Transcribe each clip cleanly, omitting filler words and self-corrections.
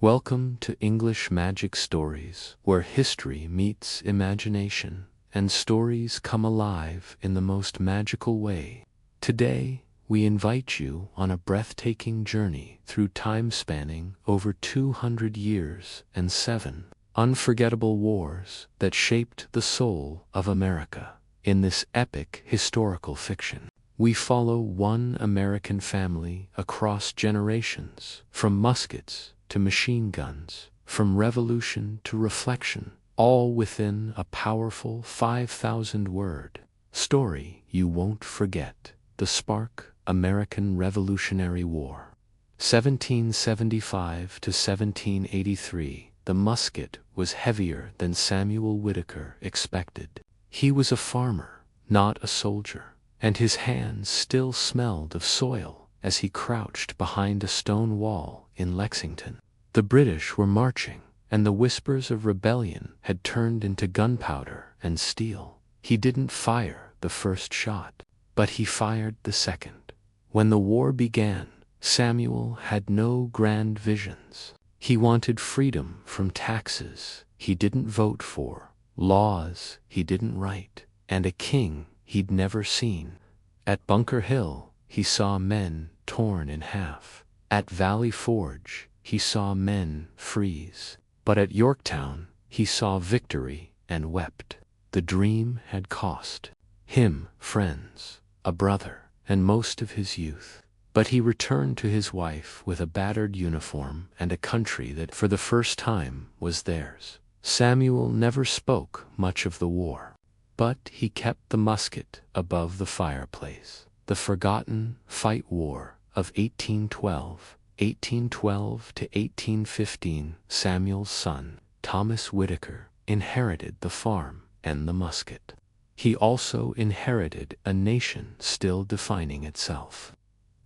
Welcome to English Magic Stories, where history meets imagination and stories come alive in the most magical way. Today, we invite you on a breathtaking journey through time spanning over 200 years and 7 unforgettable wars that shaped the soul of America. In this epic historical fiction, we follow one American family across generations, from muskets to machine guns, from revolution to reflection, all within a powerful 5,000-word story you won't forget. The Spark American Revolutionary War. 1775 to 1783. The musket was heavier than Samuel Whitaker expected. He was a farmer, not a soldier, and his hands still smelled of soil as he crouched behind a stone wall in Lexington. The British were marching, and the whispers of rebellion had turned into gunpowder and steel. He didn't fire the first shot, but he fired the second. When the war began, Samuel had no grand visions. He wanted freedom from taxes he didn't vote for, laws he didn't write, and a king he'd never seen. At Bunker Hill, he saw men torn in half. At Valley Forge, he saw men freeze. But at Yorktown, he saw victory and wept. The dream had cost him friends, a brother, and most of his youth. But he returned to his wife with a battered uniform and a country that for the first time was theirs. Samuel never spoke much of the war, but he kept the musket above the fireplace. The forgotten fight war of 1812 to 1815. Samuel's son, Thomas Whitaker, inherited the farm and the musket. He also inherited a nation still defining itself.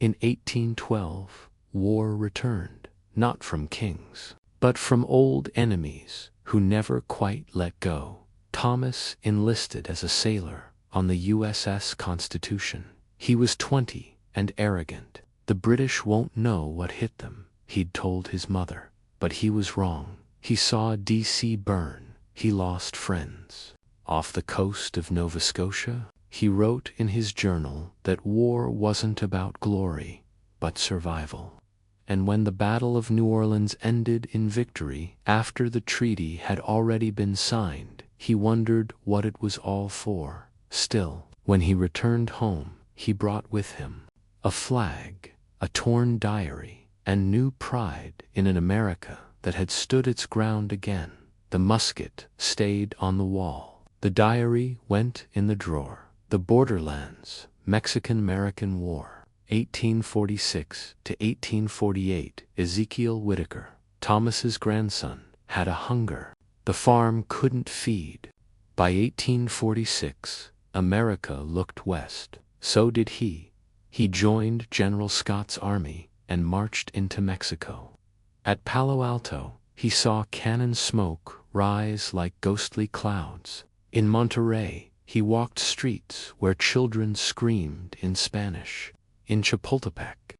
In 1812, war returned, not from kings, but from old enemies who never quite let go. Thomas enlisted as a sailor on the USS Constitution. He was 20 and arrogant. The British won't know what hit them, he'd told his mother. But he was wrong. He saw D.C. burn. He lost friends. Off the coast of Nova Scotia, he wrote in his journal that war wasn't about glory, but survival. And when the Battle of New Orleans ended in victory, after the treaty had already been signed, he wondered what it was all for. Still, when he returned home, he brought with him a flag, a torn diary, and new pride in an America that had stood its ground again. The musket stayed on the wall. The diary went in the drawer. The Borderlands, Mexican-American War, 1846 to 1848. Ezekiel Whitaker, Thomas's grandson, had a hunger the farm couldn't feed. By 1846, America looked west. So did he. He joined General Scott's army and marched into Mexico. At Palo Alto, he saw cannon smoke rise like ghostly clouds. In Monterey, he walked streets where children screamed in Spanish. In Chapultepec,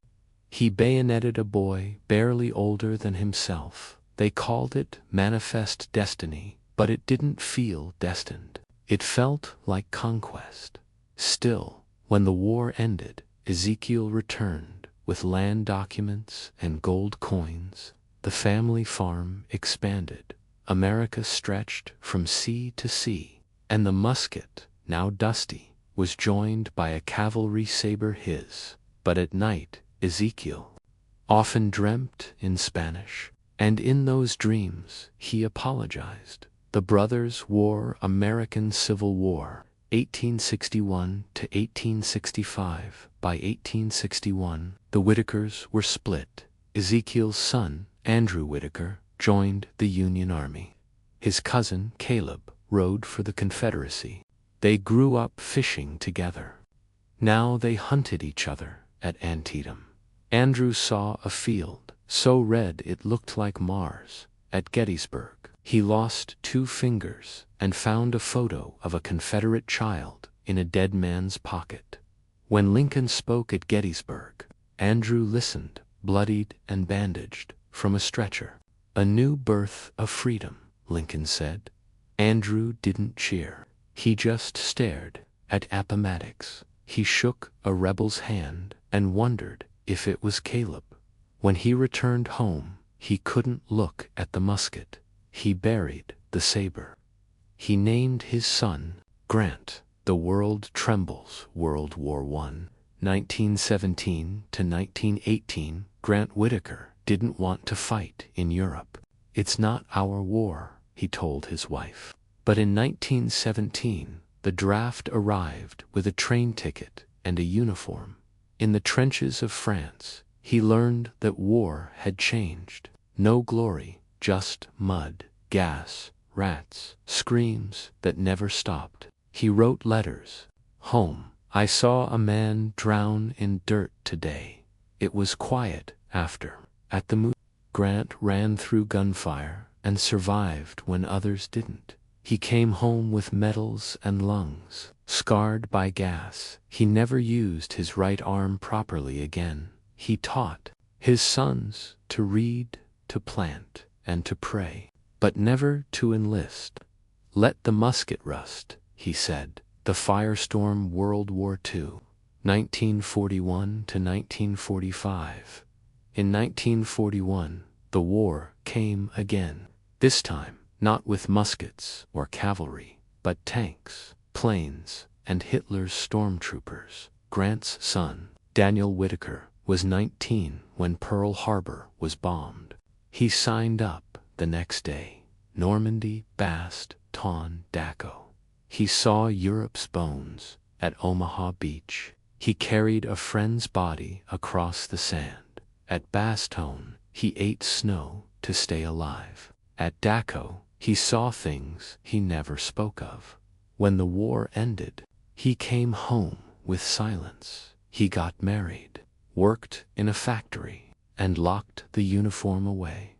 he bayoneted a boy barely older than himself. They called it Manifest Destiny, but it didn't feel destined. It felt like conquest. Still, when the war ended, Ezekiel returned with land documents and gold coins. The family farm expanded. America stretched from sea to sea. And the musket, now dusty, was joined by a cavalry saber his. But at night, Ezekiel often dreamt in Spanish, and in those dreams he apologized. The brothers wore American Civil War, 1861 to 1865. By 1861, the Whitakers were split. Ezekiel's son, Andrew Whitaker, joined the Union Army. His cousin, Caleb, rode for the Confederacy. They grew up fishing together. Now they hunted each other at Antietam. Andrew saw a field so red it looked like Mars. At Gettysburg, he lost 2 fingers and found a photo of a Confederate child in a dead man's pocket. When Lincoln spoke at Gettysburg, Andrew listened, bloodied and bandaged, from a stretcher. A new birth of freedom, Lincoln said. Andrew didn't cheer. He just stared at Appomattox. He shook a rebel's hand and wondered if it was Caleb. When he returned home, he couldn't look at the musket. He buried the saber. He named his son Grant. The world trembles. World War I, 1917 to 1918. Grant Whittaker didn't want to fight in Europe. "It's not our war," he told his wife. But in 1917, the draft arrived with a train ticket and a uniform. In the trenches of France, he learned that war had changed. No glory, just mud, gas, rats, screams that never stopped. He wrote letters home. "I saw a man drown in dirt today. It was quiet after." At the moon, Grant ran through gunfire and survived when others didn't. He came home with medals and lungs, scarred by gas. He never used his right arm properly again. He taught his sons to read, to plant, and to pray, but never to enlist. "Let the musket rust," he said. The firestorm. World War II, 1941 to 1945. In 1941, the war came again. This time, not with muskets or cavalry, but tanks, planes, and Hitler's stormtroopers. Grant's son, Daniel Whittaker, was 19 when Pearl Harbor was bombed. He signed up the next day. Normandy, Bast, Taun, Dachau. He saw Europe's bones at Omaha Beach. He carried a friend's body across the sand. At Bastogne, he ate snow to stay alive. At Dachau, he saw things he never spoke of. When the war ended, he came home with silence. He got married, worked in a factory, and locked the uniform away.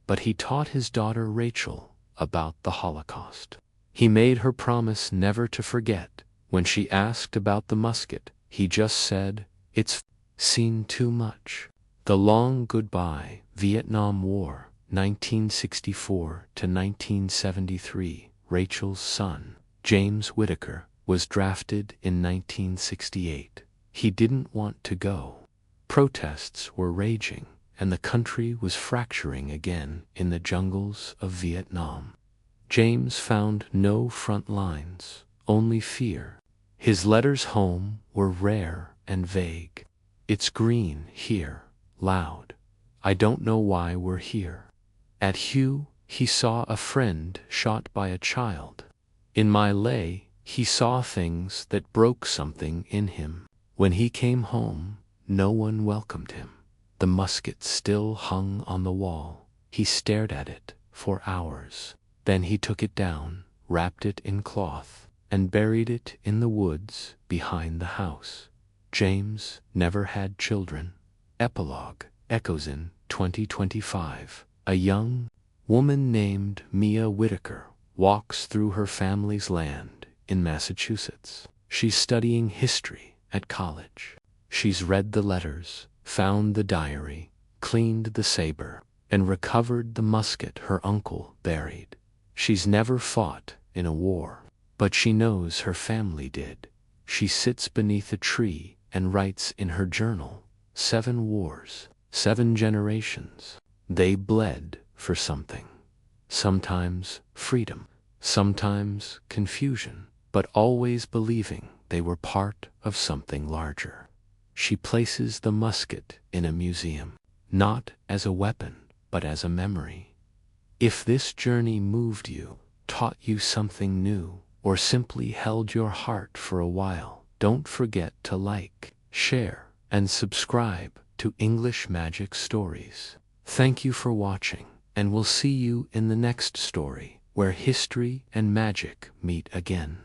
But he taught his daughter Rachel about the Holocaust. He made her promise never to forget. When she asked about the musket, he just said, "It's seen too much." The long goodbye. Vietnam War, 1964 to 1973. Rachel's son, James Whittaker, was drafted in 1968. He didn't want to go. Protests were raging, and the country was fracturing again in the jungles of Vietnam. James found no front lines, only fear. His letters home were rare and vague. "It's green here, loud. I don't know why we're here." At Hue, he saw a friend shot by a child. In Malay, he saw things that broke something in him. When he came home, no one welcomed him. The musket still hung on the wall. He stared at it for hours. Then he took it down, wrapped it in cloth, and buried it in the woods behind the house. James never had children. Epilogue echoes in 2025. A young woman named Mia Whittaker walks through her family's land in Massachusetts. She's studying history at college. She's read the letters, found the diary, cleaned the saber, and recovered the musket her uncle buried. She's never fought in a war, but she knows her family did. She sits beneath a tree and writes in her journal, 7 wars, 7 generations. They bled for something. Sometimes freedom, sometimes confusion, but always believing they were part of something larger. She places the musket in a museum, not as a weapon, but as a memory. If this journey moved you, taught you something new, or simply held your heart for a while, don't forget to like, share, and subscribe to English Magic Stories. Thank you for watching, and we'll see you in the next story, where history and magic meet again.